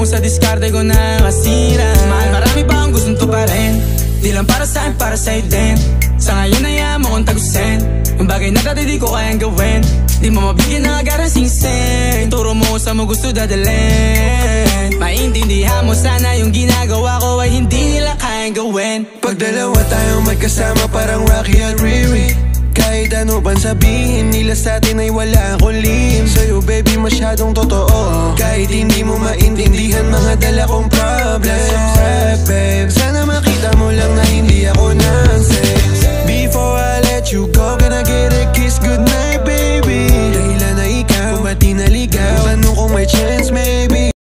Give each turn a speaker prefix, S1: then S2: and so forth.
S1: mo sa diskarte ko na masira. Mahal, marami pa ang gustong tuparin. Di lang para sa'kin, para sa'yo din. Sa ngayon ayaw mo kong tagusin. Yung bagay na dati di ko kayang gawin. Di mo mabigyan ng agarang singsing. Turo mo sa mo gusto dadalhin. Maintindihan mo sana yung ginagawa ko ay hindi nila kayang gawin.
S2: Pag dalawa tayong magkasama parang Rocky at Riri. Kahit ano bang sabihin nila sa'tin ay wala akong lihim. Sa'yo baby masyadong totoo. Kahit hindi mo maintindihan mga dala kong problems. Babe, sana makita mo lang na hindi ako na